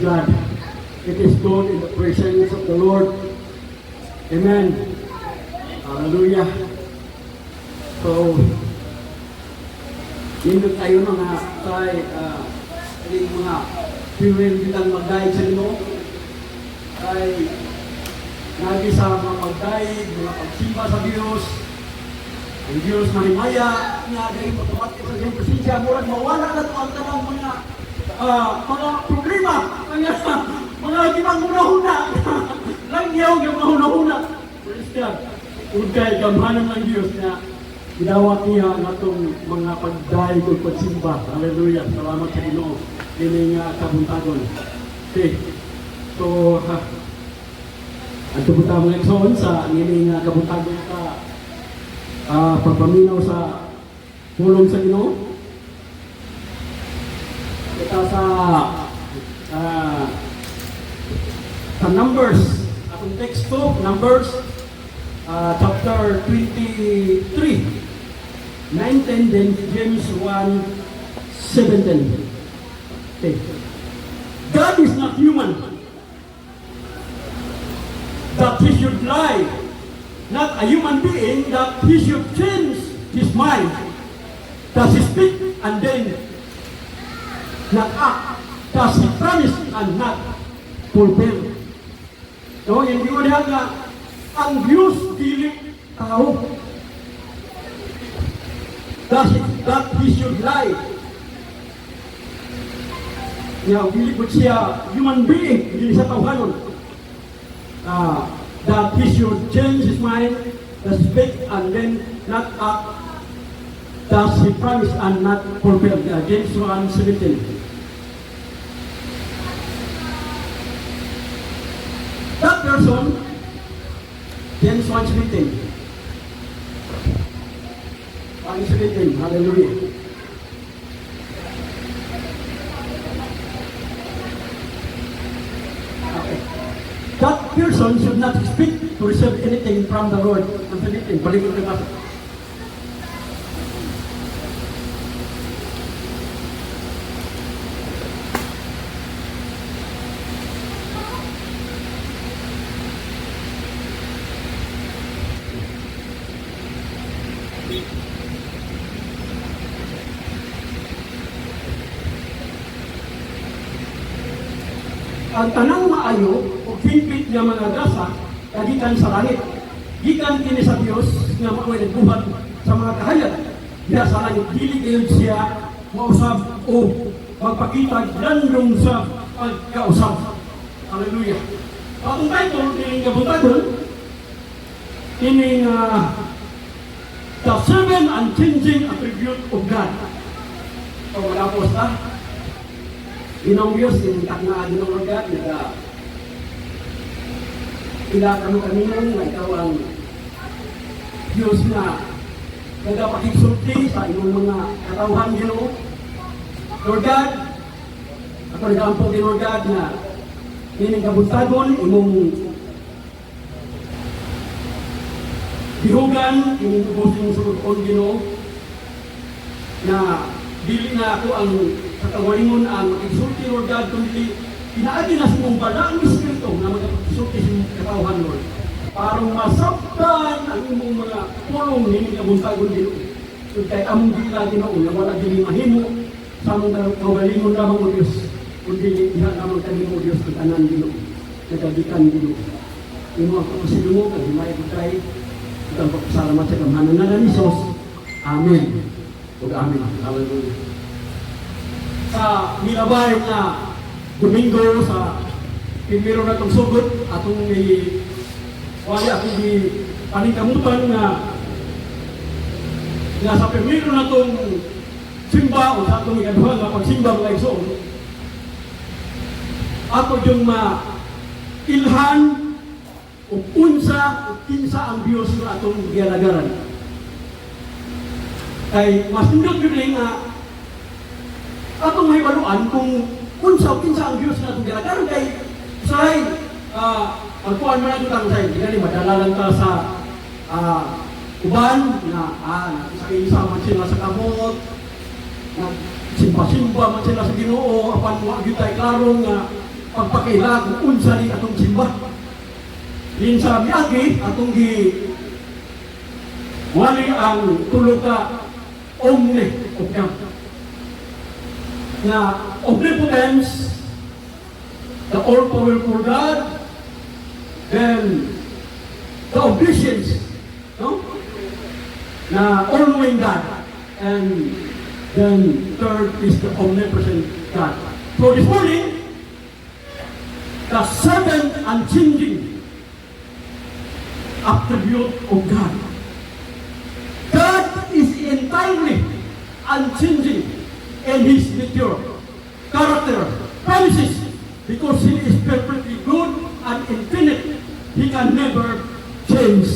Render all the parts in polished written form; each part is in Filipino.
God. It is good in the presence of the Lord. Amen. Hallelujah. So, nindot tayo mga tay, yung mga fuel kitang mag-guide sa inyo. Ay, nagi sa mga mag-guide, mga pagsimba sa Diyos. Ang Diyos mahimaya, nga dahil pagkapat ka sa iyong presensya, murag mawala na ito ang tanong mga problema, mga gimang huna-huna. Langyaw yung mga huna-huna. Praise God. Kung kay gamhanan ng Diyos na gidawat niya ang atong mga pagdahil kung pagsimba. Hallelujah. Salamat sa Ginoo. Ini nga kabuntagon. Okay. So, ang tubuta mga ekson sa ini nga kabuntagon sa pagpaminaw sa tulong sa Ginoo. Kita sa Numbers, atong text to, Numbers, chapter 23, 9-10, then James 1:17. Okay. God is not human, that he should lie, not a human being, that he should change his mind. Does he speak and then not act? Does he promise and not fulfill? So, hindi ko diyan nga, ang Diyos dili tao. That he should lie. Nga, dili po siya human being, dili sa tawhanon. That he should change his mind, does speak and then not act. Does he promise and not fulfill? James 1:17. That person, James 1:17. 1:17. Hallelujah. Okay. That person should not speak to receive anything from the Lord. Ang 17. Balik ko na. Ang tanang maayo o hingpit nga mga grasa kagikan sa langit. Gikan kini sa Dios nga maoy nagbuhat sa mga kahayag. Diha sa langit dili kayo siya mausab o magpakita landong sa pagkausab. Hallelujah. Ang title kini kabutagon kini The Seven Unchanging Attributes of God. So wala po sa Ginong Diyos, inintak na Ginong God, ila kanu-kanino nga ikaw ang Diyos na nagapakigsulti sa inyong mga katawhan Ginoo. Lord God, ako nag-aampo din Lord God na ining kabuntagon, imong bihugan, ining ubosing sulod-on Ginoo, na dili na ako ang katawalingon ang mag-exulti, Lord God, kundi inaagi na sa mong balaang Espiritu na mag-exulti sa katawhan, Lord. Para masabtan ang imong mga pulong nining kabuntagon Ginoo. So, kahit among gila Ginoo, na wala dili mahimo sa among kaugalingon lamang o Diyos, kundi diha lamang kanimo Diyos ng tanan Ginoo, nagagikan Ginoo. Imo ako masilungo, kag himay ko tayo, itang pagpasalamat sa kamhanan na Isos. Amen. Ug amen. Hallelujah. Sa milabay na Domingo sa primero na itong sugot atong wali akong paningkamutan na sa primero na itong simba o sa itong ikaduhan na pagsimba mga igsoon ato yung ilhan o unsa o kinsa ang Diyos na atong gialagaran. Kay mas nindot yun nga atong may baluan kung unsa o kinsa ang Diyos na itong ginagaran kay say ang kuhan man ang say hindi madala lang ka sa uban na sa isa man sila sa kamot simpa-simpa man sila sa Ginoo apan wa gyud tay klaro nga pagpakailan kung unsa ni atong simba. Din sa miagi atong gi wali ang tulo ka omne of God. Na omnipotence, the all-powerful God, then the omniscience, no? Na all-knowing God, and then third is the omnipresent God. So this morning, the seventh unchanging attribute of God. God is entirely unchanging in His nature, character, promises, because He is perfectly good and infinite. He can never change.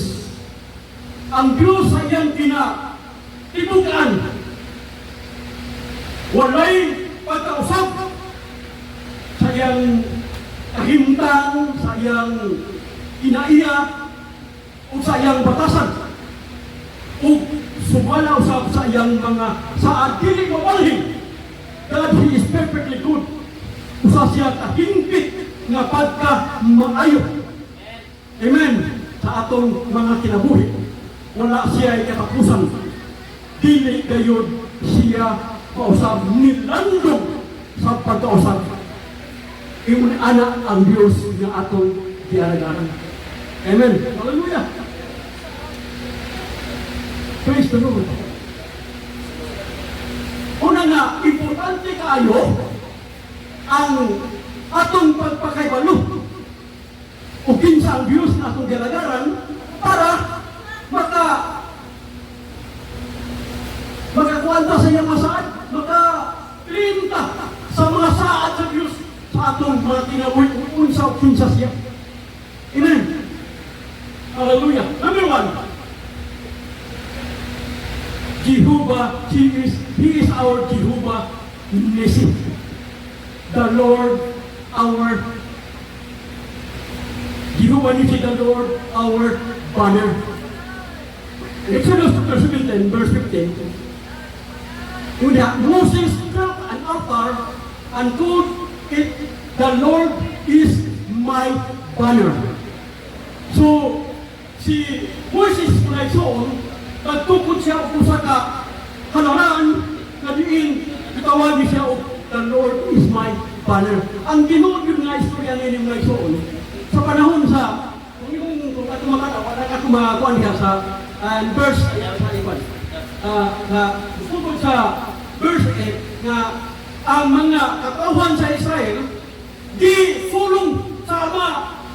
Ang Diyos sa iyang kinatibukan, walay pagkausap sa iyang kahimtang, sa iyang inaiya, o sa iyang batasan, o sumala usap sa iyang mga sa dili mabalhin. God, He is perfectly good. Usa siya kahingpit nga pagka maayo. Amen. Sa atong mga kinabuhi, wala siya ay katapusan. Dili gayud siya kausap, nilandong sa pagkausap. Iyon anak ang Diyos nga atong diaragaran. Amen. Hallelujah. Praise the Lord. Una nga, importante kayo ang atong pagpakaibalo o kinsa ang Diyos na atong diaragaran para makakuanta sa iyang masaad, makalimta sa mga saad sa Diyos sa atong mga kinabuhi unsa o kinsa siya. Amen. Hallelujah. Number one, Jehovah, He is our Jehovah Nissi. The Lord, our Jehovah Nissi, the Lord, our banner. Exodus chapter 17, verse 15. When Moses built an altar and called it, the Lord is my banner. So, si Moses Laison, nagtukod siya o sa halaran na diin, itawagin siya o the Lord is my banner. Ang ginood yun nga istorya ni Laison, sa panahon sa, kung wala ka kumakuan niya sa verse, tukod sa verse 8, na ang mga katauhan sa Israel, di sulong sa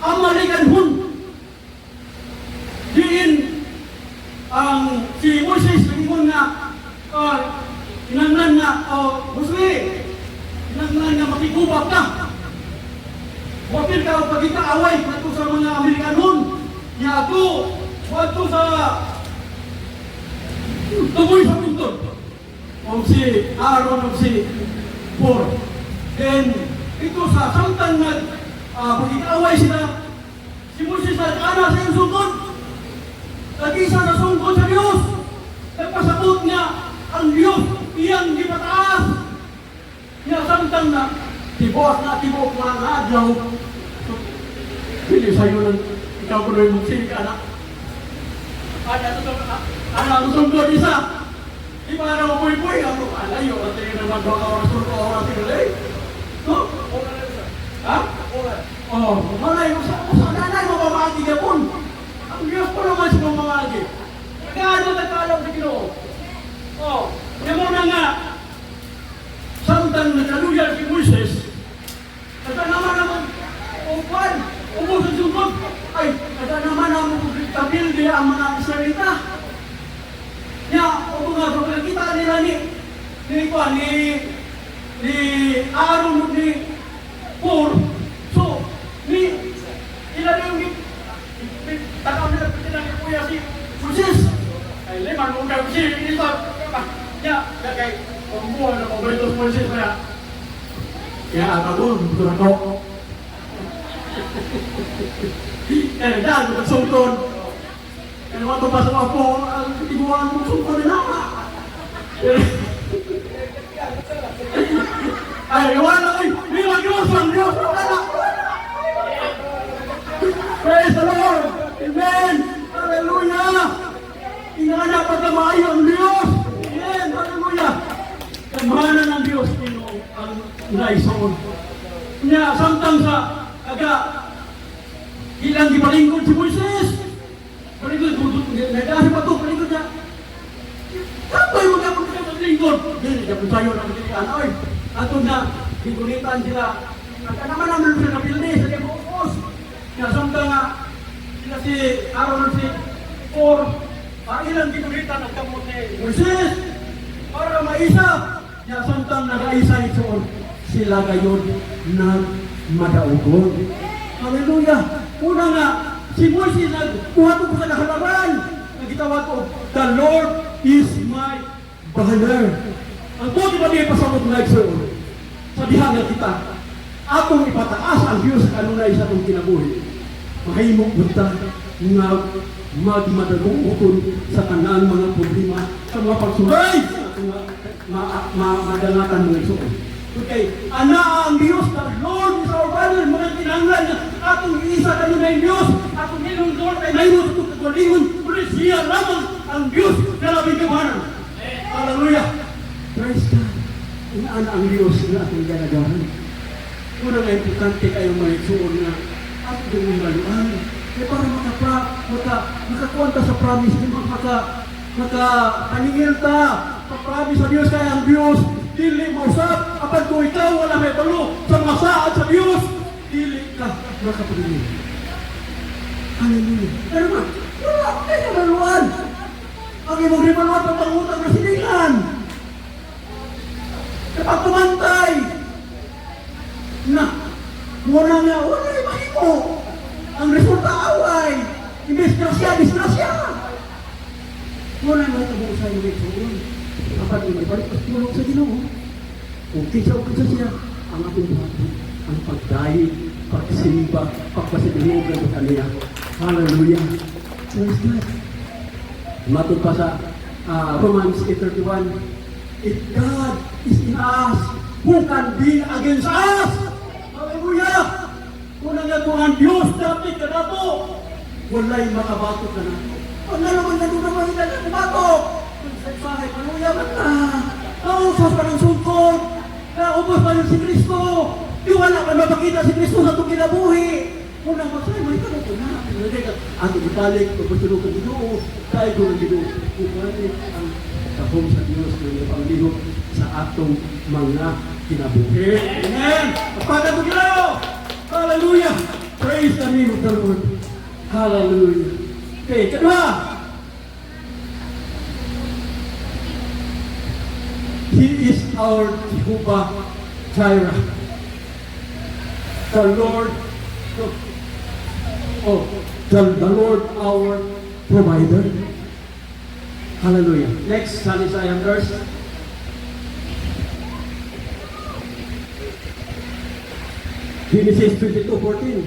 Amalikanhon. Diin ang si Moses ingon nga inanglan nga Muslim inanglan nga makigubak ka wapil ka o pagkikaaway nato sa mga Amerikanon niya ako wato sa tumoy sa tuntod o si Aaron o si Hur. Then ito sa samtang pagkikaaway sila si Moses nag-ana sa iyong sungkod. Nag-isa na sungkod sa Diyos. Nagpasabot niya ang Diyos, iyang gipataas. Niya samtang na, tibok na adlaw. Pili sa'yo ng ikaw ko rin magsinig, anak. Anak, sungkod isa. Di ba na mabuhay-buhay? Alayo, at tingin naman doon ka oras ko oras tinulay. No? Ha? Oh, malay mo sa nanay mo pamagi gapon. Ang Diyos po naman si mamamagi. Nagkaano nagkalaw sa Ginoo. Oh, yan mo na nga. Samtang nagkaluyan si Moises, naman upan, ubos ang sungkot. Ay, naman ang tabil nila ang mga Israelita. Niya, o nga, pag nakita nila ni Aaron ni Hur, so, ilan yung takaw nila pinag kuya si Moses. Ay, leman mo daw si Ito. Ya, kay pambuhan na pagalitos Moses kaya. Kaya ako, betul ako. Kaya dahil magsungkod. Kaya naman ito pa sa mga po, ang ibuhan mong sungkod nila. Ay, wala, ay, may mag-iwas ang Diyos, wala. Inana pagkamay ang Diyos. Amen. Hallelujah. Kamana ng Diyos ino ang naisoon. Nya samtang sa aga ilang gipalingkod si Moises. Palingkod tutut nadasi pa to palingkod niya. Kapoy mo ka palingkod. Dili ka sayo na kaibigan. Oy, ato na gigulitan sila. At naman sila napildi sa Diyos. Nya samtang nga sila si Aaron si Or ilang gigulitan ang kamot ni Moises para maisa. Nya samtang nagaisa ito sila gayon nagmadaugon. Hallelujah! Una nga, si Moises nagkuha ko sa kahalaran. Nagitawa ko, the Lord is my banner. Ang buti ba niya pasabot na ito? Sabihan nga kita, atong ipataas ang Diyos kanunay sa itong kinabuhi. Mahimok bunta nga magmadagong ukon sa kanang mga problema, sa mga pagsulay, sa madalatan mga isuon. Okay, ana ang Diyos, the Lord is our banner, mga kinanglan na atong isa kanunay Diyos, atong inong Lord ay mayroon sa itong kagalingon, kulit siya lamang ang Diyos na labing kamanan. Hallelujah! Praise God! Inaana ang Diyos na atong galagaran. Una nga importante kayong mga isuon na atong yung maluan. Eh para makakuanta sa promise, makapaningil ta, pa-promise sa Diyos kaya ang Diyos, dili mo usap, kapag kung ikaw wala may balo sa masaad sa Diyos, dili ka makapaningil. Hallelujah. Pero man, wala ka kayo maluan. Ang imong rimaluan pagpangutang na siningan. Kapag tumantay, na, wala yung mahimo. Ang resulta away. Disgrasya. Wala yung mahitabo sa iyo ito. Kapag ibalik tulong sa Ginoo. Kung kisa siya, ang ating buhato, ang pagdahil, pagsimba, pagpasibinugan sa kaniya. Hallelujah. Praise God. Matod pa sa Romans 8:31, if God is in us, who can be against us? Hallelujah! Kung ang Diyos dati ka na to, wala'y makabato ka na. Kung naman naman na nabato, sa sahay, hallelujah man na. Nausas pa ng sungkod, naubos pa yung si Kristo. Di wala ka mapakita si Kristo sa itong kinabuhi. Kung ang masay, may tanong ko na. Ato ibalik, pagpasunod ka Ginoo, dahil ko ng Ginoo. Ibalik ang kahong sa Diyos na ipanglihok sa atong mga kinabuhi. Amen! Pagpagan mo Ginoo! Hallelujah! Praise the name of the Lord. Hallelujah. Okay, kedua. He is our Jehovah Jireh. The Lord, the Lord our provider. Hallelujah. Next, Isaiah verse. Genesis 22:14.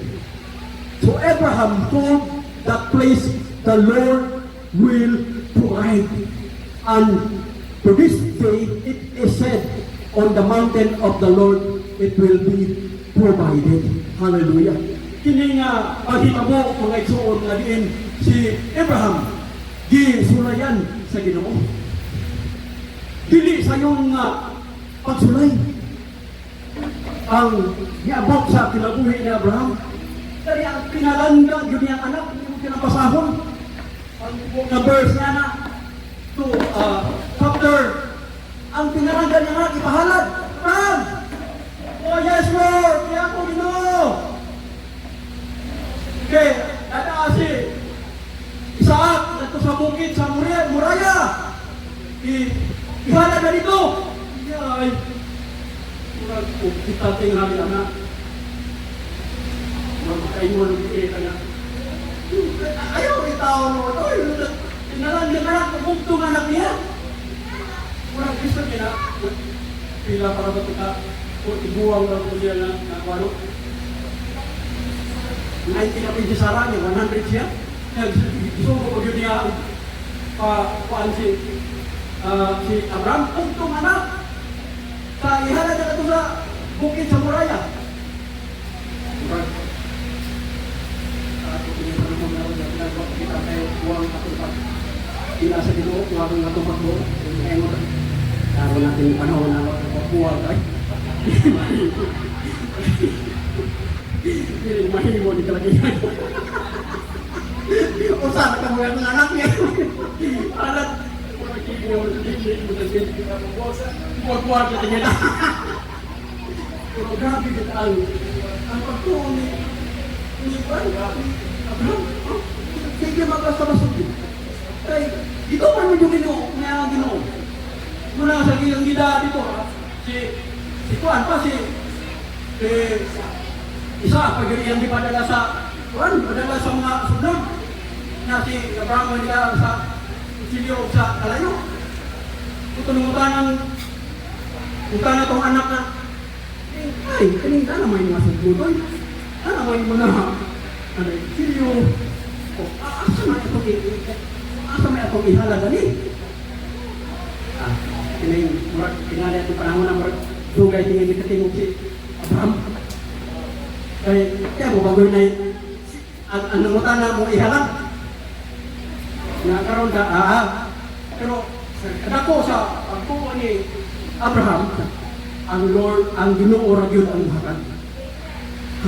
So Abraham told that place the Lord will provide. And to this day it is said, on the mountain of the Lord it will be provided. Hallelujah. Kini nga mahitabo mga igsuon nga diin si Abraham gisulayan sa Ginoo. Dili sa iyong pagsulay ang niabot sa kinabuhi ni Abraham. Dari ang pinalanda yun yung anak, yung pinapasahon. Ang verse niya na to chapter, ang pinalanda niya nga ipahalad. Abraham! Oh yes Lord! Kaya ako Ginoo! Okay, dada si Isaac dito sa bukid sa Muraya. Ihalad na dito. Ay, kita tingnan nila na magkaingon ng kita na ayaw itaw Lord. Oy, tinalan niya na kung anak niya. Walang Kristo niya na pila para ba ito ka o ibuwang lang ko niya na walo. 90 na pinjisara niya, 100 siya. Gusto ko yun niya paan si Abraham kung anak. Sa ihalad na ito sa bukid sa Muraya. Kita tayo buwang atong ila sa kuha ko nga itong pagbuo. Kaya mo, taro natin yung panahon na pagbuwag ay. Hindi mahimo di talaga yan. O sana ka mga ng anak niya. Alat, buwag-buwag na tingin. Pero grabe din ang pagtuon ni Abraham. Sige magkasabasog din. Kaya, dito pa naman yung Ginoo, nga Ginoo. Muna sa gilang gida dito, si Juan pa, isa, pag-iyang di padala sa Juan, padala sa mga sunod, na si Abraham nila sa Silyo sa Kalayo. Ito nung utanang itong anak na, ay, kaning na naman yung mga sunod doon. Ano naman yung mga, Silyo, asa may itong ihalaga ni? Kinala itong panahon na dugay tingin ni katingog si Abraham. Kaya mo bago na ang nangutan na mo ihalag. Nakaroon ka, pero kadako sa pagkuha ni Abraham, ang Lord, ang Ginoo ra gyud ang buhatan.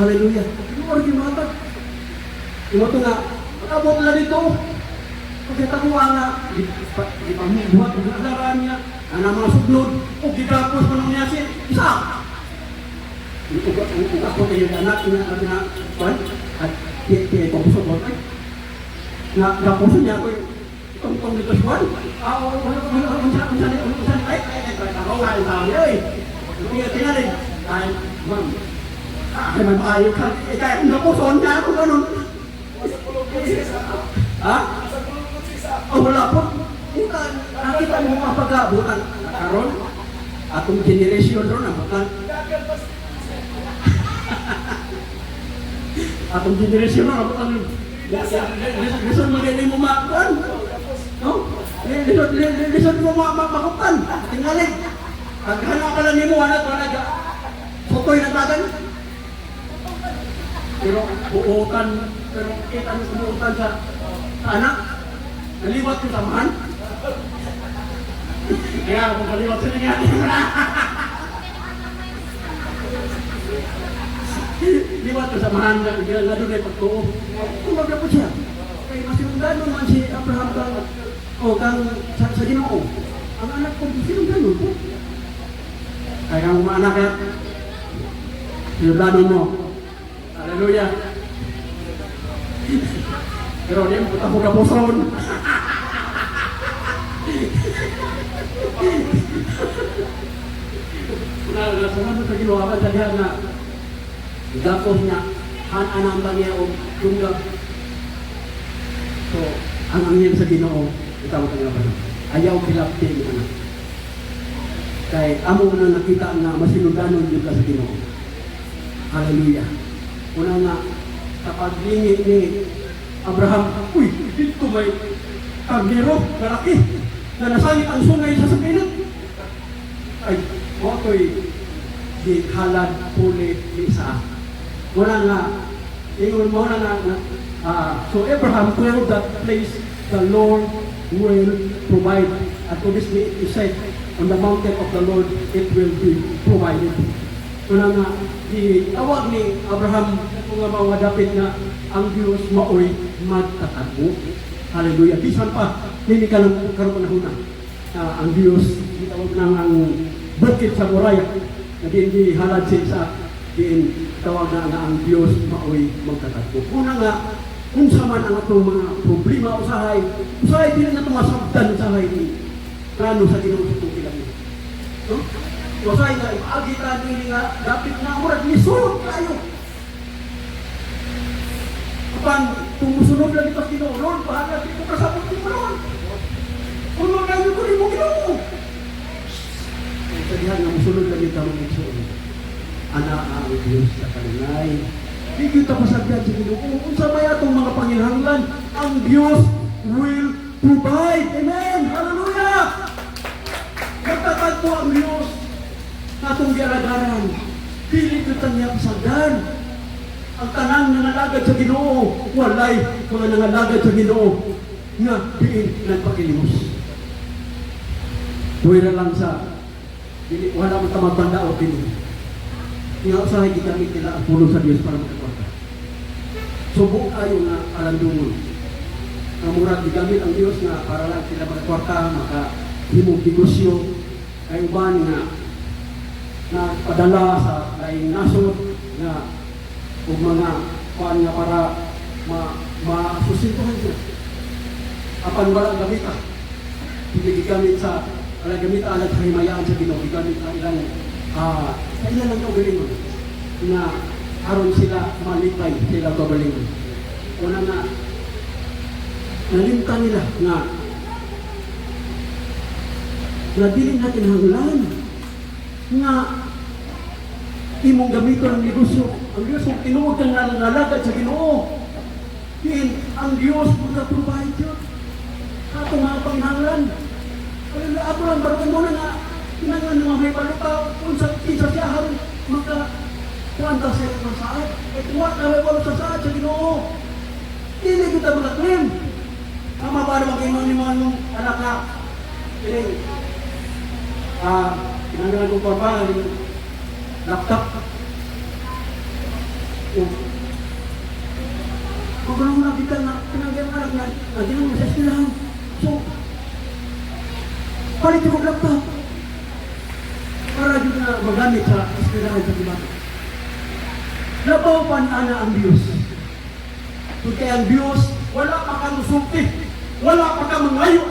Hallelujah. Ginoo ra gyud buhatan. Imo to nga, abot na dito. Pagkatakuha nga, di pa mo buhat ang nalaran niya, ang mga suglod, o gitapos pa niya siya, isa. Ako tayo na anak na Juan, at tiya ko puso ko ay. Napuso niya ako itong dito Juan. Unsan ay, ako nga yung tao niya eh. Tinalig, ay, ma'am, ay may maayo ka. Kaya kung napuson niya ako ganun. Ha? Oh, wala po. Nakita mo mga pagkabutan. Karon, atong generation ron, bukan. Atong generation ron, bukan. Lison magaling mo makuan. No? Lison mo makupan. Tingalig. Paghanap ka lang mo, anak, wala sotoy na tagan. Pero buutan, pero kita mo buutan sa anak. Naliwat ko samahan. Kaya kung kaliwat sila nga. Liwat ko samahan na doon ay pagtuo. Kumbaga po siya. Kaya masinundan naman si Abraham kang sa Ginoo. Ang anak ko, sinundan po. Kaya kang umaanak kaya, sinundan mo. Hallelujah. Pero dia putar muka boson. Nah, sama tu lagi luar apa tadi na gapos niya anang niya o tunggal. So, ang angin sa Ginoo, itaw ka nga ba? Ayaw kilapti mo anak. Kay amo na nakita nga masinundanon yun ka sa Ginoo. Hallelujah. Una nga, kapag ni Abraham, uy, dito may kagiro, kalaki, na nasangit ang sungay sa sakinan. Ay, mo ako'y di halad, puli, isa. Wala nga, ingon mo na nga, so Abraham told that place, the Lord will provide. At obviously, it said, on the mountain of the Lord, it will be provided. Wala nga, tawag ni Abraham kung nga mga dapit na ang Diyos maoy magtatago. Hallelujah. Bisan pa, hindi ka lang karoon na ang Diyos, itawag na ang bukid sa Moraya, na di halad sa tawag na ang Diyos maoy magtatago. Una nga, kung saman ang itong mga problema usahay din na itong masabdan usahay ni plano sa Ginoo sa itong ilang. No? Usahay nga, ipaagi tayo nga, dapit na murag, nisulot tayo. Kapag tumusunod lang ito sa Ginoo, Lord, bahala dito kasabot mo, Lord. Kung magayon ko rin mo Ginoo. Ang sabihan nga, musunod lang ito ang Ginoo. Ana ang Diyos sa kanilay. Di kita pasagyan sa Ginoo. Kung sa maya itong mga panginhanglan, ang Diyos will provide. Amen! Hallelujah! Nagtatagpo ang Diyos na itong gialagaran. Pilit na niya pasagyan. Ang tanang nangalagad sa Ginoo, walay mga nangalagad sa Ginoo nga diin nagpakilimos. Tuwira lang sa, wala mo tamabanda o pili. Nga usahay gigamit nila ang pulo sa Diyos para magkakwarta. Subok tayo na alandungon. Ang murag gigamit ang Diyos na para lang sila magkakwarta, makahimog negosyo, ay uban nga na padala sa laing nasod na o mga paan nga para masusintuhan sila. Apan walang gamit hindi gigamit sa wala gamit alat sa himayaan sa Ginoo, gigamit ang ilang sa ilan lang kaugalingon na aron sila malipay sila kaugalingon. Una na nalimtan nila na dili natin hanglan nga imong gamiton ang negosyo. Ang Diyos kung tinuod kang nalagad sa Ginoo, ang Diyos buka provide yun. Ato mga panghanglan. Ako lang, barukan mo na nga, kinangan ng mga may palupa, kung sa kinsa siya harong magka-kuwanta sa iyo ng saad. Ay tuwa na may walo sa saad sa Ginoo. Hindi kita mag-claim. Tama ba naman kayo ni mga nung anak na, kinangalan ko pa yung laptop. Kung gano'n mo nakita na pinagyan anak na ginong mo sa eskwelahan. So, palit yung laptop. Para dito na magamit sa eskwelahan sa Dibato. Labaw pa na ang Diyos. Kaya ang Diyos, wala pa kang sulti. Wala pa kang mangayo.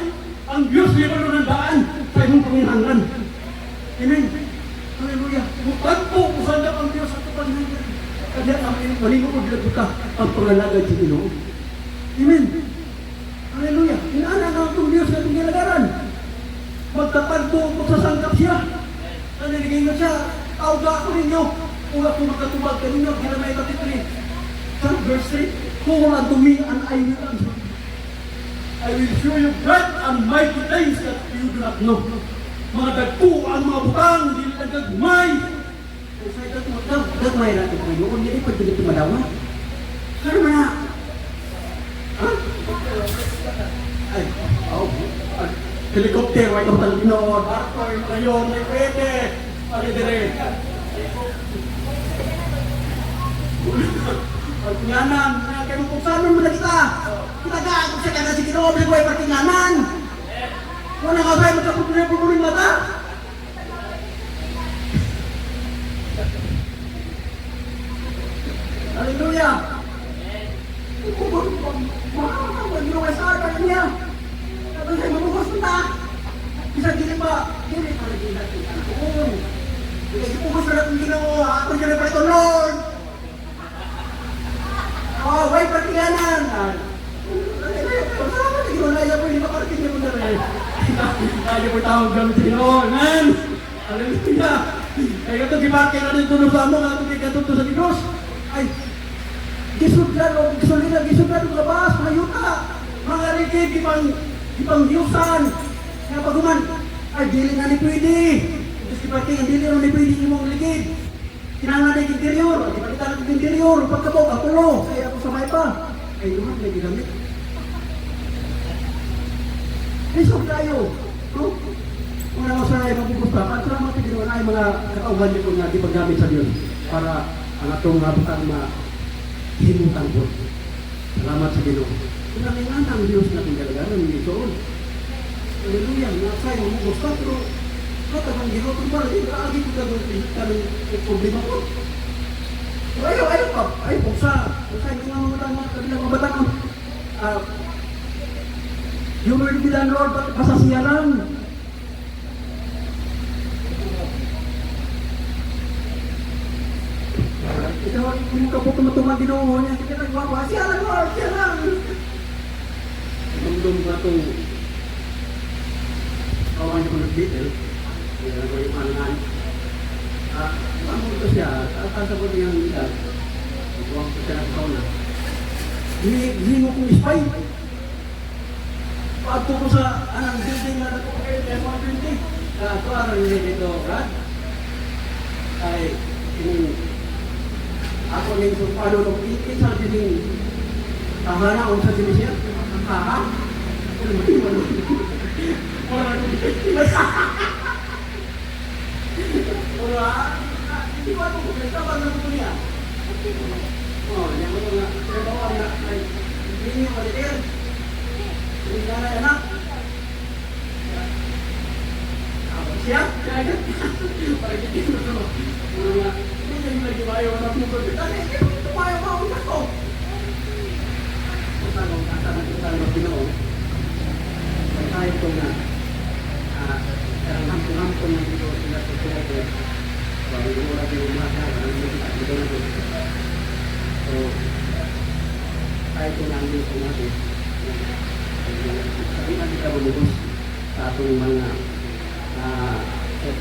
Ang Diyos, di ba ng daan sa imong panginahanglan. Amen. Hallelujah. Mutagpo kung saan ang Diyos at panginahanglan. Kaya ang malingkod lang kita ang pangalagad sa Ginoo. Amen. Hallelujah. Inaana na itong Diyos na itong ginagaran. Magtatagpo kung sasangkap siya. Naninigay na siya. Tawga ako ninyo. Kung ako magkatubag ka ninyo. Ginamay 33. Sa verse 3. Call unto me and I will answer. I will show you great and mighty things that you do not know. Mga dagpo ang mga butang, hindi na gagmay. Kung sa'yo gagmay natin po yun, hindi pa ito madawa. Ano ba na? Ha? Ay, helicopter, may kapatang ginoon, barko, yung rayon, may pwede. Pali dire. Pertinganan, kaya kung saan mo na kita. Kita gagawin siya kaya si Ginoo, may buhay pertinganan. Wala nga ba, magkapunin mata. Hallelujah. Mag-iway sa arpa niya. Tapos ay mamukos na. Bisa gini pa. Gini pa lagi natin. Kasi pumos na natin Ginoo. Ako dyan pa ito, Lord. Way pertinganan. Sama na Ginoo na iya po. Hindi pa parating niya mo na rin. Kaya po tawag gamit sa Ginoo. Amen. Hallelujah. Kaya ito gimarke na rin tulong sa mo. Kaya ito katuto sa Diyos. Ay, gisudlan o gisudlan ng labas, mga yuta, mga ligid, ipang Diyosan. Kaya paguman, ay dili nga ni pwede. Tapos ipating ang dili ni pwede imong ligid. Kinangan na yung interior, di ba kita ng interior, pagkabog, akulo, kaya ako samay pa. Ay, duman, may ginamit. Lisog tayo. No? Kung naman sa ay mabubusta, salamat din naman ay mga katauhan nito nga di paggamit sa Diyos para ang atong butang mahimutang po. Salamat sa Ginoo. Kung namingan ang Diyos na pinagalagan ng Ginoo. Hallelujah. Nasay mo mo gusto pero katagang Ginoo kung para din kaagi ko ka doon ng problema ko. Ayaw pa. Ay pugsa hindi nga mamatang mga kabilang mabatang. You will be the Lord but masasiyaran. Ito, kung ka po tumatungang Ginoo niya, hindi ka nagwawa. Siya lang, Lord! Siya lang! Tumdum ba itong kawan ko nag-bitel? Kaya ko yung manangan. Ano ito siya? Tasa ko niyang isa. Ituwang ko siya ng kauna. Hingo kong ispay. Pagko ko sa anang building na nato kayo, kaya mga building. Ito, ano yun dito, Brad? Ay, ako ning kung paano nung isa din tahana o sa sinisya. Aha. Wala. Hindi ko alam kung nagtaban na po niya. Oh, yan mo nga. Pero bawa na, ay, hindi niyo malitir. Hindi na na anak. Siya? Siya agad. Para hindi ko na. Mga, hindi niyo lagi bayo na po ko. Dali, hindi ko tumayo maunat ko. Kung saan ang kasanan ko saan mag-ginoo. May tayo ko na. Karang hampung-hampung na dito sila sa sila ko. Bago ko oras yung mga kaya, dito na dito. So, tayo ko na ang dito natin. Sabi natin ka mamubos sa atong mga kung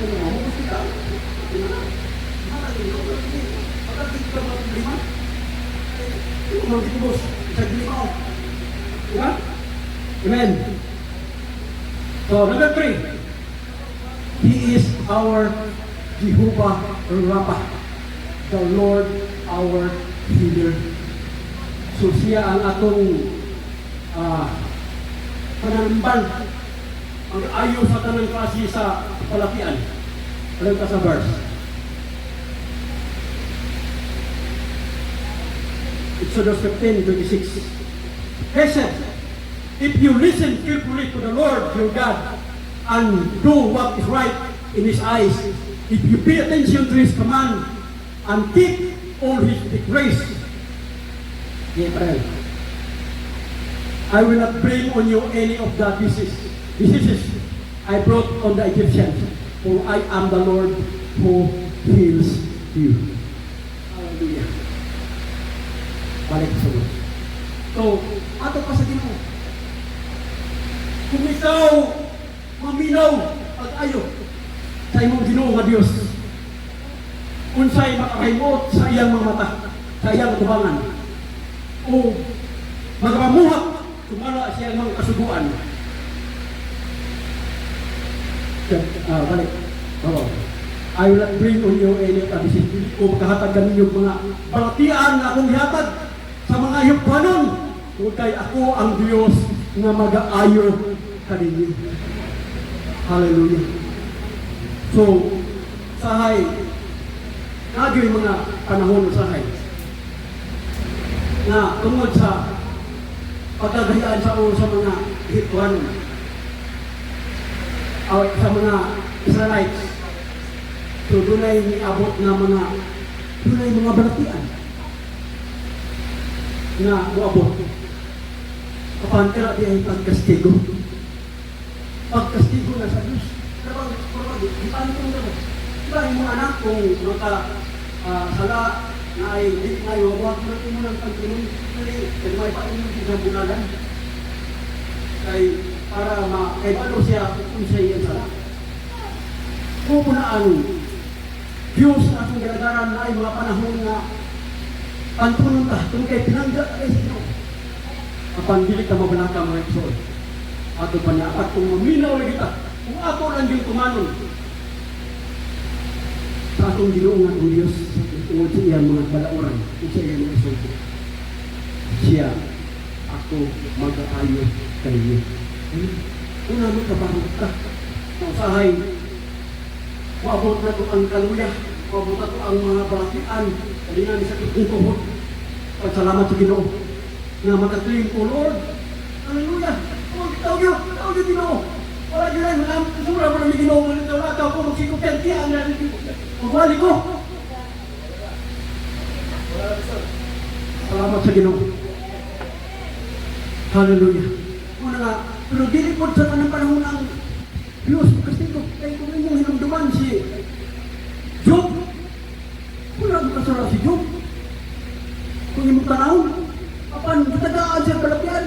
mamubos kita, malalino, pagkakit ka mga problema, kung mamubos, sa lima ko. Diba? Amen. So, number 3, He is our Jehovah Rapha, the Lord our healer. So, siya ang atong pananambal, ang ayo sa tanang klase sa palakian. Alam ka sa verse. Exodus 15:26. He said, if you listen carefully to the Lord your God and do what is right in His eyes, if you pay attention to His command and keep all His decrees, I will not bring on you any of the diseases I brought on the Egyptians, for I am the Lord who heals you. Hallelujah. Balik sa Lord. So, ato pa sa Ginoo. Kung ikaw maminaw at ayo sa imong Ginoo nga Dios, unsay makahimot sa iyang mga mata, sa iyang tubangan, o magamuhat sumala siya mga kasubuan. Balik. I will not bring on you any of the disease. O makahatag kami yung mga balatian na akong ihatag sa mga yupanon. Kung kay ako ang Diyos na mag-aayo kaninyo. Hallelujah. So, sahay, nagyo yung mga panahon sahay na tungod sa pagkagayaan sa mga hituan o sa mga Israelites. So, dunay niabot na dunay mga balatian na muabot. Kapan kaya di ay pagkastigo. Pagkastigo na sa Diyos. Ipan ko na. Diba yung mga anak kung sala na ay di ngayon, huwag natin mo ng pagkinom. Kasi may painom sa bunalan. Para kay ano siya kung siya yan sala. Pupunaan Diyos na atong ginagaran na ay mga panahon na pantunan ta, kung kay pinangga kay sino. Kapag dili ka mabalaka mga episode. Ato pa niya, at kung maminaw na kita, kung ato lang yung kumanon, sa atong ginuungan ng Diyos, tungod sa iyang mga balauran, kung sa iyang mga episode, siya, ako, mag-aayo kayo. Una mo kabarog ka. Nausahay, maabot na ito ang kaluya, maabot na ito ang mga balatian, kanina ni sakit kong tuhod. Pagsalamat sa Ginoo na makatuwing ko, Lord, hallelujah, tawag yun, Ginoo. Wala yun ay, sura mo namin Ginoo, wala ka ako, magsikupentihan na rin. Magbalik ko. Salamat sa Ginoo. Hallelujah. Una nga, pero dili po sa kanang panahon ang Diyos, kasi kung mong hinumduman si Job, wala mo kasura si Job. Kung imong tanaw, apan gitagaan siya balatian,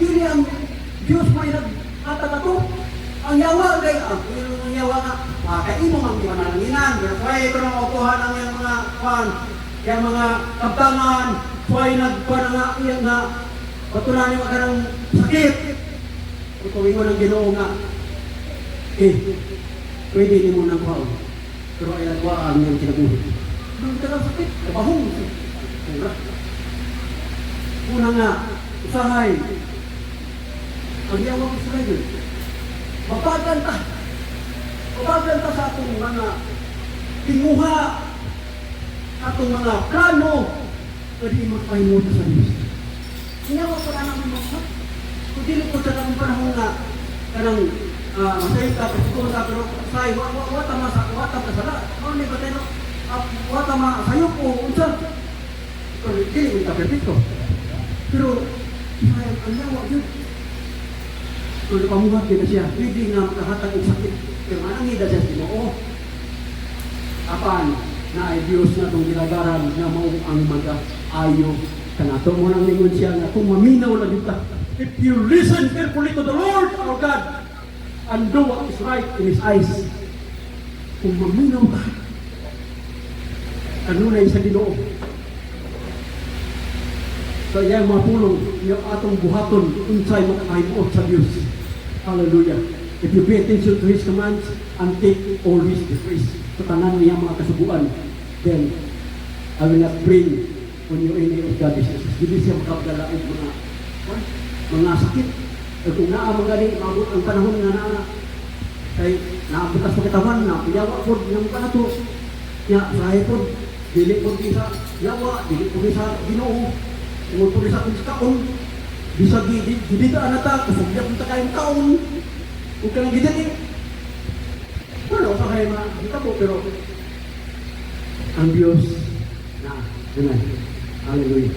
dili ang Diyos may nag-atag ako. Ang yawa, ang yawa nga, kay imo ang mananginan, kaya ito nang ukuhan ang yung mga yung mga kabtangan, kaya nagkuhan nga, yung nga, patulan yung maganang sakit. Kung mo ng Ginoo nga, pwede ni mo nang kuhaon. Pero ay nagwaan yung kinabuhi. Doon ka lang sakit, kabahong. Una nga, usahay, Ang yawa ko sila yun. Mapaganta. Mapaganta sa atong mga tinguha, atong mga plano, pwede magpahimuto sa Diyos. Yawa ko na naman mo. Kung dili ko sa lang panahon na kanang masayit ka, pagkikong ka, pero say, wata masala. Ano ni ba tayo? Wata masayok ko, unsan. Dili ko perfecto. Pero, sayang, ang yawa yun. Kung pamuhat din na siya, hindi nga makahatag ng sakit. Pero manangida siya sa oo. Apan, na ay Diyos na itong ginagaran na maong ang mag-ayo ka na. Ito mo nang lingon siya na kung maminaw na dito. If you listen carefully to the Lord our God and do what is right in His eyes, kung maminaw ka, ano na sa Ginoo. So yan mga pulong, yung atong buhaton, unsay makakahimuot sa Diyos. Hallelujah. If you pay attention to His commands and take all His decrees, sa tanan niya mga kasubuan, then I will not bring on you any of God diseases. Hindi siya makabdala og mga sakit. At kung naamang galing, maabot ang panahon na kay naabutas sa katawan, na piyawa po, yung kanato, niya, sahay po, dili po sa yawa, dili po sa Ginoo, tungkol po sa kaon, bisa dito anata, kusugya po kayong kaon, huwag ka lang gidali. Wala sa kayo kita po, pero ang Diyos na, ganun, hallelujah,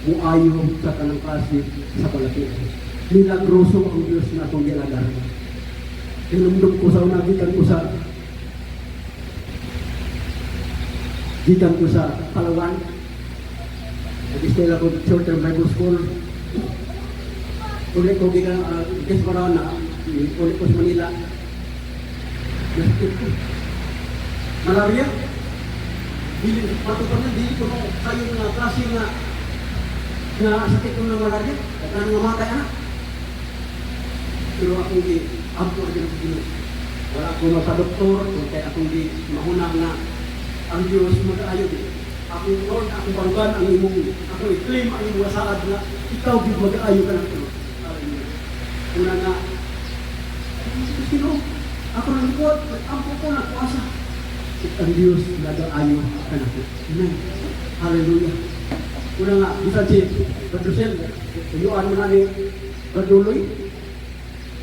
muayo sa kanang kasi sa palaki. Milagroso ang Diyos na itong ginagawa. Tinumdum ko sa una, gikan ko sa Palawan. Nag-stay ako short-term Bible School. Ulit ko gikan, guess ko na, ulit ko sa Manila. Malaria. Dili patutunan dili ko kayo nga klase nga sakit ko ng malaria at nang mamatay anak. Pero akong di abto ang Diyos. Wala ko magpa-doktor kaya akong di mahuna na ang Diyos mag-aayo di. Akong Lord, akong barugan ang imong ako i-claim ang imong saad na ikaw di mag-aayo ka ng Diyos. Una nga sino? Ako nang likod, ampo ko na kuasa. Ang Diyos nag-aayo ka na po. Amen. Hallelujah. Una nga, bisa si Badusel, tuyuan mo na ni Baduloy.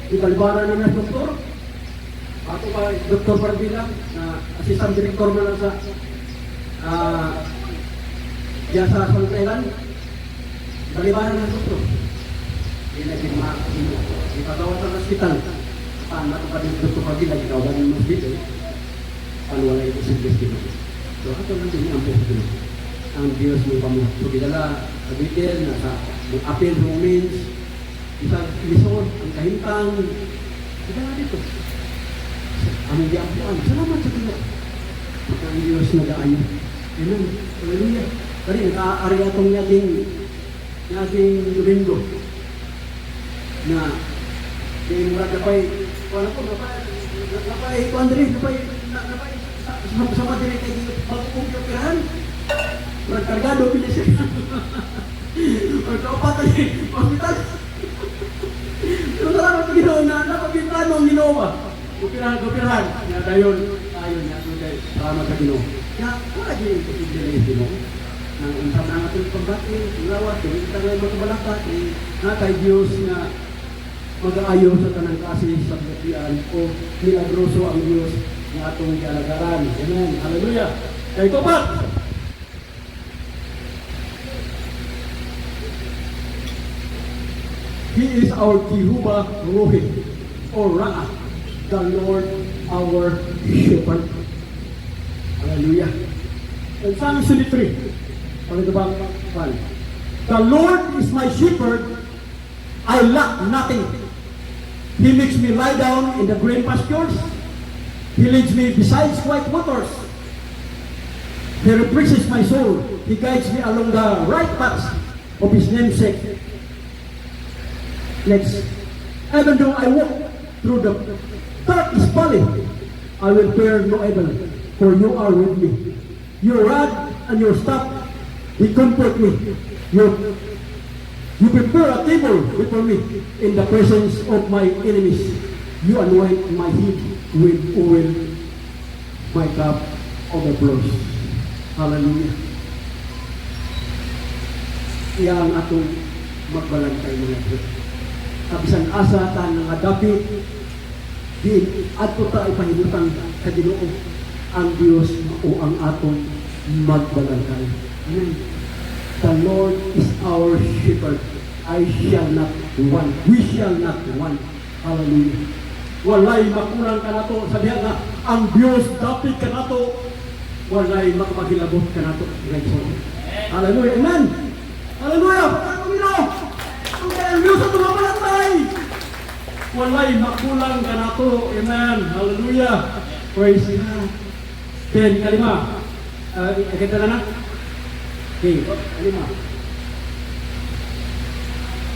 Ibalibaran naman ang doktor. Ako pa, Dr. Barbila, na assistant director mo lang sa Jasa Thailand. Balibaran ng doktor. Hindi na ginagawa. Ipatawag sa hospital. Paano ito pa din Dr. Barbila, ginawa ng hospital. Paano wala ito sa hospital. So, ito lang din ang po. Ang Diyos ng pamuhat. So, gidala, abitin, nasa apil, Romans, isang lisod, ang kahintang, gidala dito. Aming diampuan, salamat sa Diyos. Ang Diyos nag-aayo. Amen. Hallelujah. Kali, naka-ari atong naging Domingo na yung murag napay, wala po, napay, Andre, napay, sama din kayo magpumpirahan. Magkargado, pilis siya. Magkapatay, hospital. Pero salamat sa Ginoo na napagpintano ang Ginoo ba? Gupirahan. Dayon, salamat sa Ginoo. Kaya, wala din yung posible na yung Ginoo. Nang unsam na natin pambati, lawas, kung kita ngayon magkabalakat, natay Diyos na mag-aayo sa tanang kasi sa butian o milagroso ang Diyos na atong kalagaran. Amen. Hallelujah. Kaya ito pa! He is our Jehovah Rohi, or Ra'ah, the Lord our Shepherd. Hallelujah. And Psalm 23, the Lord is my shepherd, I lack nothing. He makes me lie down in the green pastures. He leads me beside quiet waters. He refreshes my soul. He guides me along the right paths of His name's sake. Next, even though I walk through the darkest valley, I will fear no evil, for you are with me. Your rod and your staff, they comfort me. You prepare a table before me in the presence of my enemies. You anoint my head with oil. My cup overflows. Hallelujah. Iyang atong magbalantay mga Diyos. Kabisan asa ta nga dapit din ato ta ipahimutan sa Ginoo ang Dios o ang atong magbalantay. Amen. The Lord is our shepherd. I shall not want. We shall not want. Hallelujah. Walay makulang ka nato. Sabihan nga, ang Diyos dapit ka nato. Walay makapagilabot ka nato. Hallelujah. Amen. Hallelujah. Pagkakamino. Ang kaya ang Diyos at tumabalantay. Walay makulang ka nato. Amen. Hallelujah. Praise God. Then, kalima. Ikita na na. Okay, kalima.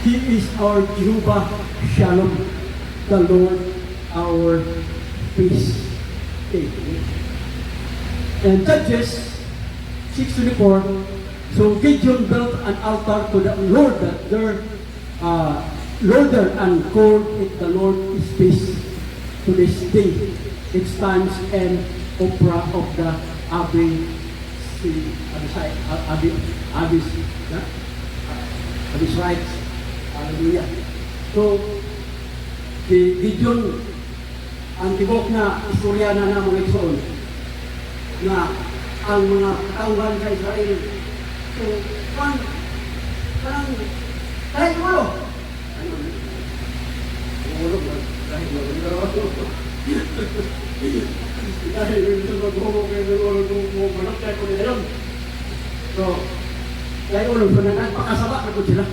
He is our Jehovah Shalom, the Lord our peace. Okay. And Judges 6:24. So Gideon built an altar to the Lord there, and called it the Lord is peace. To this day, it stands an opera of the Abyss rights. Hallelujah. So, si Gideon, ang tibok na istorya na ng mga Igsoon, na ang mga katauhan sa Israel, so, parang, kahit ulo, so, kaya ulo, so nagpakasaba na po sila.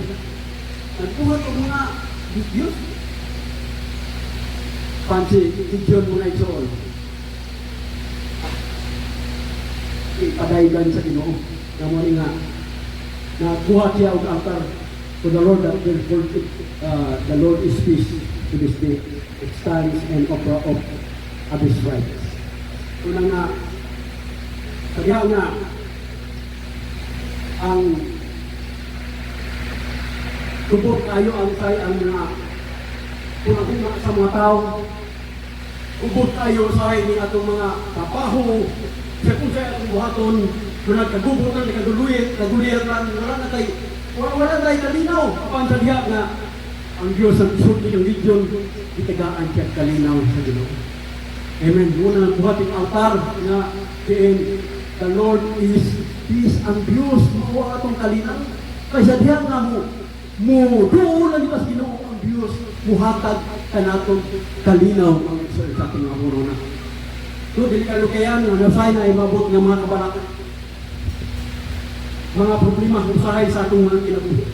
Nagpuhat o mga Diyos. Pansi, Gideon muna Igsoon. Ipadaygan sa Ginoo. Naman nga, nakuha siya ang altar to the Lord that will call it, the Lord is peace to this day. It stands an opera of Abyss rights. Una nga, sabihan nga, ang tubot tayo ang mga punahuna sa mga tao. Tubot tayo sa ni atong mga kapaho. Sa kung sa atong buhaton, kung nagkagubutan, naguluyat lang, wala tayo kalinaw. Kapag sa diya nga, ang Diyos ang sulti ng Gideon, itagaan siya kalinaw sa Ginoo. Amen. Muna ang buhating altar na the Lord is peace. Ang Diyos, makuha atong kalinaw. Kaysa diya nga doon lang itas Ginoo ang Diyos, muhatag ka natong kalinaw ang sa ating mga muruna. So, dili ka lukayan, nasay na imabot ng mga kabalaka. Mga problema, usahay sa atong mga kinabuhi.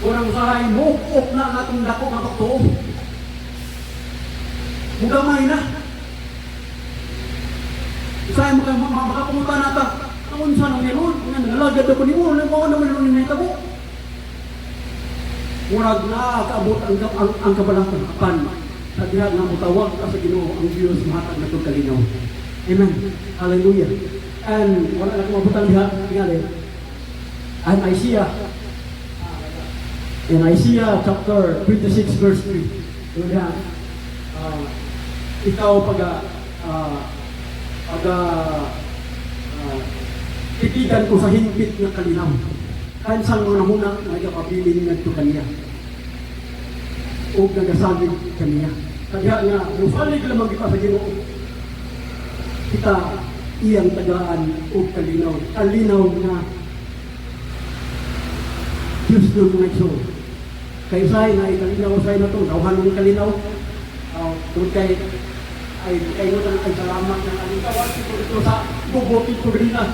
Unang usahay, mukok na ang atong dako ng pagtuo. Mugamay na. Usahay, makapunta nata. Ang unsa ng Ginoo, nalagad ako ni mo, naman naman ng nitabo. Murag na kaabot ang kabalatan apan sa diha nga mutawag ka sa Ginoo ang Dios mahatag natong kalinaw. Amen. Hallelujah. And wala na kumabutang diha tingali. And Isaiah chapter 26 verse 3. Diha ikaw titigan ko sa hingpit nga kalinaw. Kansang mga hunang nagapabilin nga ito kaniya. O nagasagin kaniya. Kaya nga, musalig lamang kita sa Ginoo. Kita iyang tagaan o kalinaw. Kalinaw na Diyos doon mga iso. Kaya sa'y na ikalinaw sa'y na ito. Nauhan ng kalinaw. Doon ay mo ay salamat na kalinaw. Ito sa bubuti ko rin na.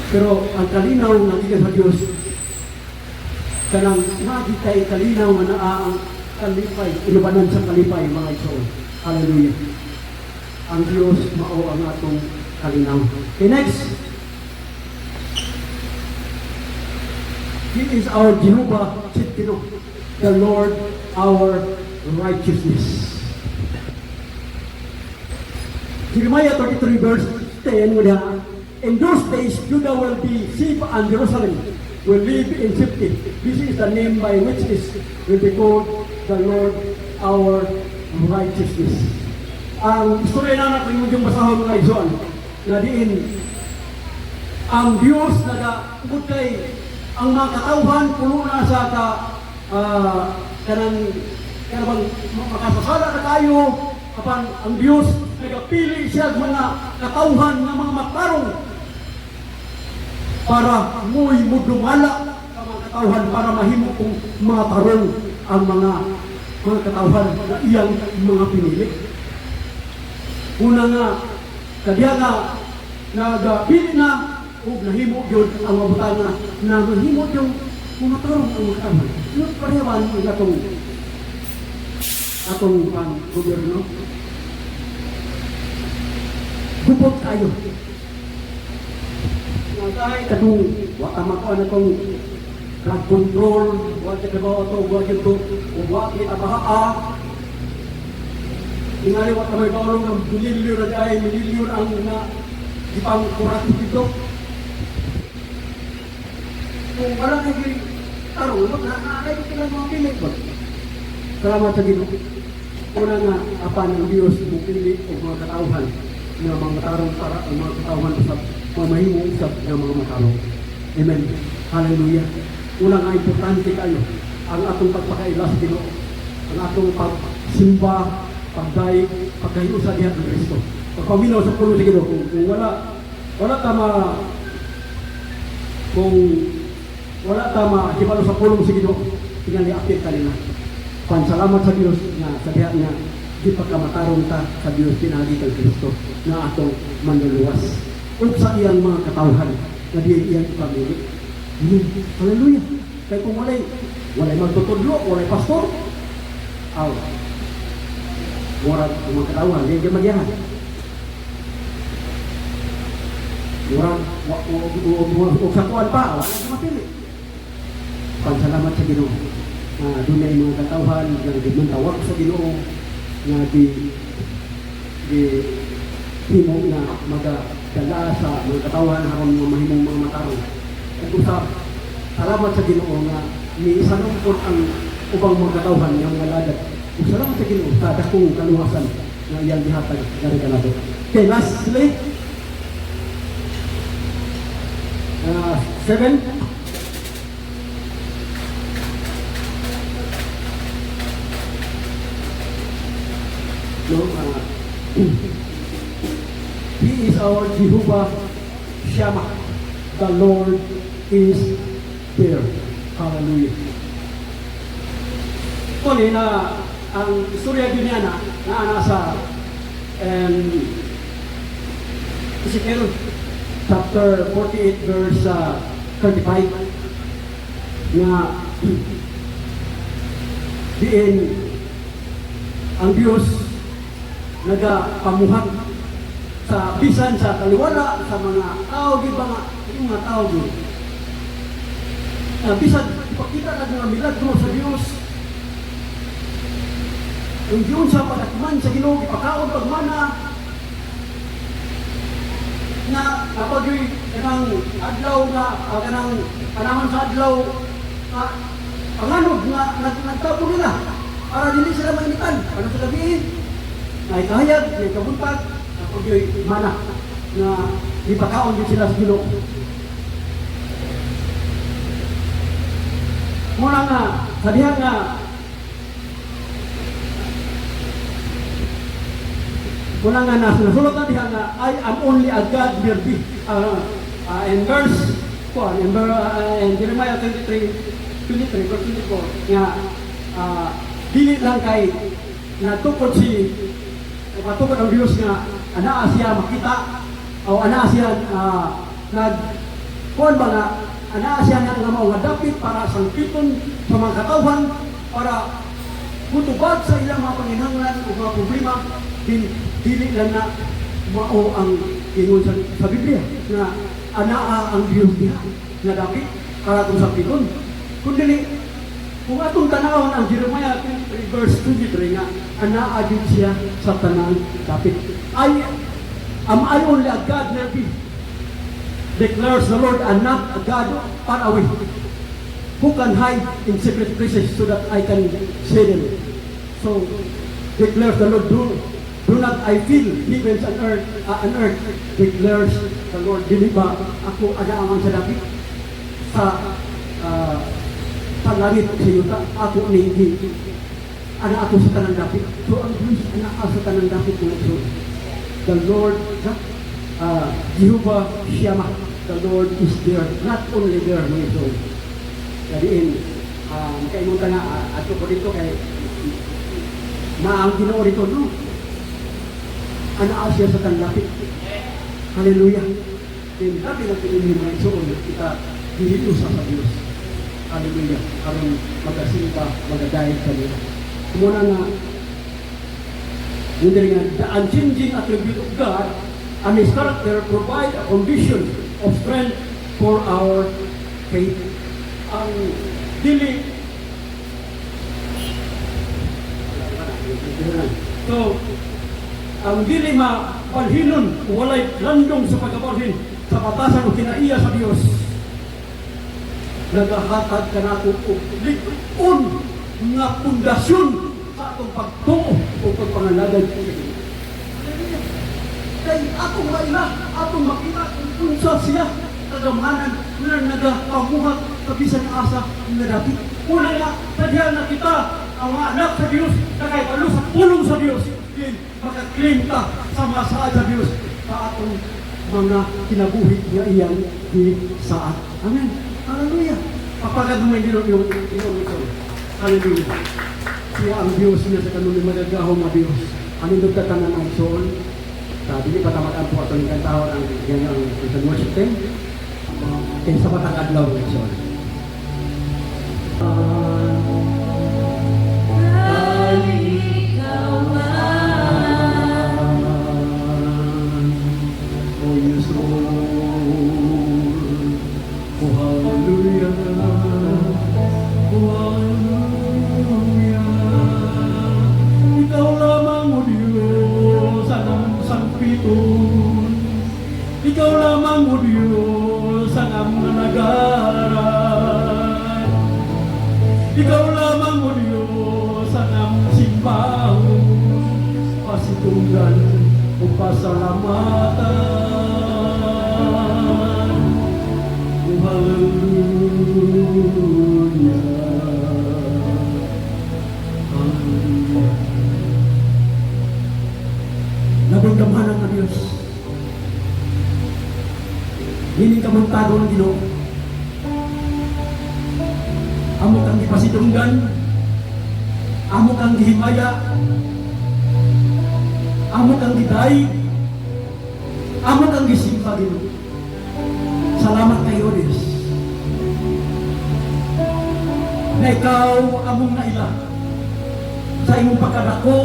Pero ang kalinaw ng iyan sa Diyos, kanang magitay kalinaw na ang kalipay, inubanan sa kalipay, mga iso. Hallelujah. Ang Diyos mao ang atong kalinaw. Okay, next. He is our Jehovah Tsidkenu, the Lord our righteousness. Jeremiah 33 verse 10, in those days, Judah will be safe and Jerusalem will live in safety. This is the name by which is will be called the Lord our righteousness. Ang istorya na natin yung basahon mga Izuan, na diin, ang Diyos na kay ang mga katauhan puno na sa kanang makasasala na tayo kapan ang Diyos nagapili siya mga katauhan ng mga matarong para mo'y mudumala sa mga katauhan para mahimo kong mga tarong ang mga katauhan na iyang mga pinili. Una nga, kadiya nga nagapili na o nahimo yun ang mabutan na nahimo yung mga tarong ang mga katauhan. Yun parewan ang atong gobyerno. Gupot tayo. Kahit katong wakamakon na itong drug control, wak kita ba ito, wak ito, wak kita bahaa. Ingali wak kamay baulong ng mililyon na ay mililyon ang ipang kurat dito. Kung walang naging tarong, nakakay ko lang mga pilit ba? Salamat sa Ginoo. Una nga, apan ng Diyos mupili o mga katauhan na mga tarong para ang mga katauhan sa mamahimong usap ng mga matarong. Amen. Hallelujah. Una nga, importante kayo ang atong pagpakaila sa Ginoo, ang atong pagsimba, pagdaig, pagkahiyo sa diha ng Kristo. Pagpaminaw sa pulo sa Ginoo. Kung wala tama, kibalo sa pulong sa Ginoo, tingnan i-update kanina. Pansalamat sa Diyos na sa diha niya, di pagkamatarong ta sa Diyos pinagi kang Kristo na atong manluluwas. Ug sa iyang mga katauhan na di iyang pamili. Hallelujah. Kaya kung walay magtutudlo, walay pastor, murag ang mga katauhan, di iyang magyahan. Murag sa tuwan pa, wala iyang mapili. Pansalamat sa Ginoo. Doon ay mga katauhan na dimantawag sa Ginoo na di himo na magdala sa mga katauhan aron mga mahimong mga matarong. At usap, salamat sa Ginoo nga ni isanong po ang ubang mga katauhan ng mga lagat. Ug salamat sa Ginoo sa dakong kaluwasan na iyang gihatag dari kanato. Okay, lastly, 7. No, He is our Jehovah Shammah. The Lord is there. Hallelujah. Kuni na ang istorya din niya na nasa Ezekiel chapter 48 verse 35 na diin ang Diyos nagapamuhat sa bisan sa kaliwala sa mga tao di ba yung mga tao di bisan ipakita na mga milagro sa Diyos yung Diyos sa pagkakman sa Ginoo ipakaon pagmana na kapag yung kanang adlaw na kanang panahon sa adlaw panganod na nagtapo nila para hindi sila mainitan ano sa gabi ay kahayag, ay kabuntag, kapag yung mana na ipakaon din sila sa Ginoo. Muna nga, sabihan nga, nasulat na dihan nga, I am only a God near thee. In verse 4, in Jeremiah 23, verse 24, nga, dili lang kay natukod matukod ang Diyos nga anaa siya makita o anaa siya kuwan ba nga anaa siya nga mga dapit para sangkiton sa mga katauhan para mutubag sa ilang mga panginahanglan o mga problema dili lang na mao ang ingon sa Biblia na anaa ang Diyos niya na dapit para itong sangkiton kundi kung atong tanawon ang Jeremiah 23 verse 23 nga anaa din siya sa tanang dapit. Am I only a God near thee? declares the Lord, and not a God far away, who can hide in secret places so that I can see them. So, declares the Lord, do not I feel heavens and earth, declares the Lord, dili ba ako anaaman sa dapit sa langit sa yuta, ako ni ana ato sa tanang dapit. So, ang Diyos ana sa tanang dapit mo. So, the Lord, Jehovah Shammah, the Lord is there, not only there, mga so. Kadiin, kaya mo nga, ato ko dito kay maang Ginoo dito, no? Ana siya sa tanlapit. Hallelujah. Kaya dati lang pinili mga isoon, kita dito sa Diyos. Hallelujah. Karong magasinta, magadahil sa nila. Kumuna nga, yun din nga, the unchanging attribute of God and His character provide a condition of strength for our faith. Ang dili ang dili mabalhinon walay landong sa pagkabalhin sa batasan o kinaiya sa Dios, nagahatag ka nato og lig-on nga pundasyon sa atong pagtuo o pagpangalagay sa Dios. Kay atong maila, atong makita kung unsa siya kagamanan na nagapamuhat sa bisan asa na dapit. Una nga, sadya na kita ang mga anak sa Diyos na kay palo sa pulong sa Diyos, din makaklaim ka sa masaad sa Diyos sa atong mga kinabuhi nga iyang saad. Amen. Hallelujah. Papagad mo yung ito. Hallelujah. Siya ang Diyos niya sa kanunong magagahong na Diyos. Anindog ka tanan ang soul. Sabi niya patamakan po atong ikantahon ang ganyang worship team. Kaya sa batang adlaw ng soul. Ikaw lamang o Diyos ang aming nagaran. Ikaw lamang o Diyos ang aming simbahan, pasitunggan o pasalamatan. O hallelujah. Hallelujah. Nabagdamanan ng Diyos. Hindi ka magtago ng Ginoo. Amo kang ipasitunggan, amo kang gihimaya, amo kang giday, amo kang gisimba, Ginoo. Salamat kayo, Diyos. Na ikaw among naila sa imong pagkadako,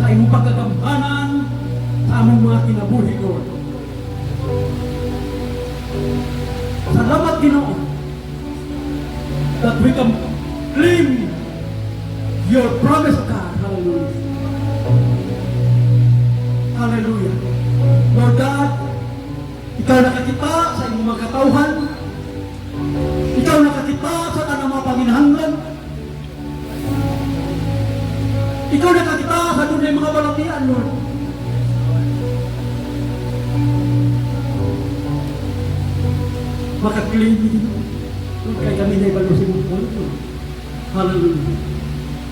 sa imong pagkagamhanan, sa among mga kinabuhi, Lord. Salamat, Ginoo, that we can claim your promise, God. Hallelujah. Hallelujah. Lord God, ikaw nakakita sa iyong mga katauhan. Ikaw nakakita sa tanang mga panginahanglan. Ikaw nakakita sa dunay mga balatian, Lord. Makaklaim din ito. Kung kay kami na ibalusin mo po ito. Hallelujah.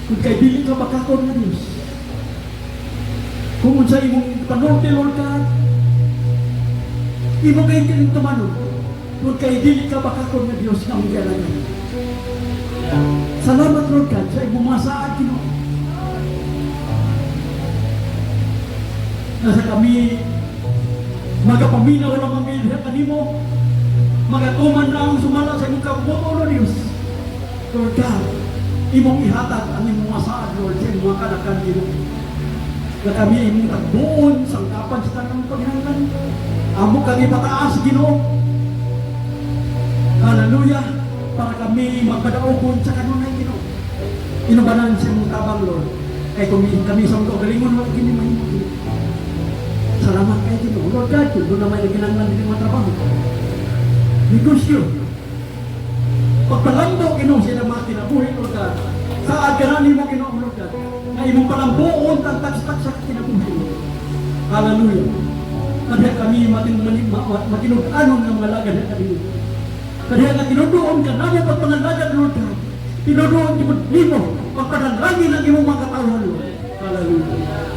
Kung kay dili ka makakon na Diyos. Kung sa imong panorte, Lord God, imo kayo kiling tumanong. Kung kay dili ka makakon na Diyos na ang kailangan. Salamat, Lord God, sa imong masaad, Ginoo. Nasa kami, magapaminaw lang ang bilhin kanimo. Magatuman na ang sumala sa imong kabuto, Lord Diyos. Lord God, imong ihatag ang imong masaad, Lord, sa imong mga kanakan, Ginoo. Na kami imong tagbuon, sangkapan sa tanang paghinanglan. Amo kami pataas, Ginoo. Hallelujah. Para kami magpadaogon sa kanunay, Ginoo. Inubanan sa imong tabang, Lord. Kaya kami sa mga galingon, Lord, kini mahimot. Salamat kayo, Ginoo. Lord God, kung doon na may naginanglan din mga trabaho. negosyo. Pagpalambo, Ginoo, sila mga kinabuhi, Lord God. Saad ka na mo, Ginoo, Lord God, na imong palambuon, tagtag sa kinabuhi. Hallelujah. Kaya kami matinud-anon ng mga lagad na kami. Kaya nga tinudoon ka namin pagpangalagad, Lord God. Tinudoon mo, pagpanalangin ang imong mga katawan, Lord. Hallelujah.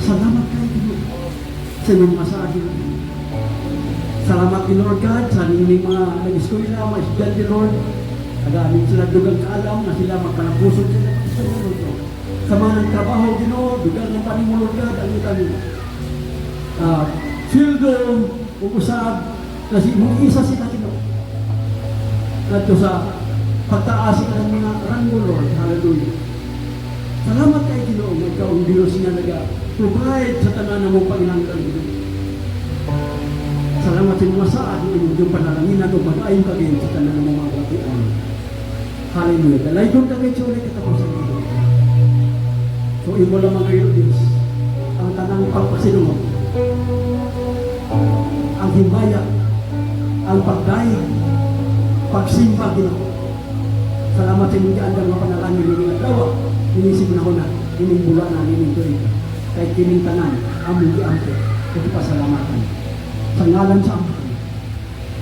Salamat kayo, Ginoo, sa inyong masabi. Salamat din, Lord God, sa inyong mga nag-eskwela, mga estudyante, Lord. Nagamit sila dugang kaalam na sila magpanapusod sila sa Lord God. Sa mga nagtrabaho, Ginoo, dugang ng panimo, Lord God, ang itang sildo, uusab, kasi mong isa sila, Ginoo. At sa pagtaas ng mga ranggo, Lord. Hallelujah. Salamat kayo, Ginoo, ikaw ang Diyos na nag-provide sa tanan na mong panginanggal, Ginoo. Salamat sa mga saad ng inyong panalangin at mag-ayon ka kayo sa tanan ng mga katian. Hallelujah. Dalay doon ka kayo ulit katapusan dito. So, imo lamang kayo, Diyos, ang tanang pagpasinunod, ang himaya, ang pagdaig, pagsimba, Ginoo. Salamat sa inyong diandang mga panalangin ng mga dawa. Inisip na ko na, ining bula na, ining tuwing ka. Kahit kining tanan, among diante, kung pasalamatan. Sa ngalan sa Ama,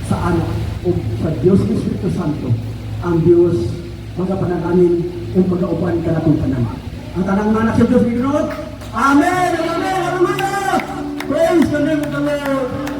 sa Anak, o sa Diyos Espiritu Santo, ang Diyos, mga panalangin, o pag-aupan ka na itong tanan. Ang tanang manak sa Diyos, Ginoo. Amen! Amen! Hallelujah! Praise the name of the Lord!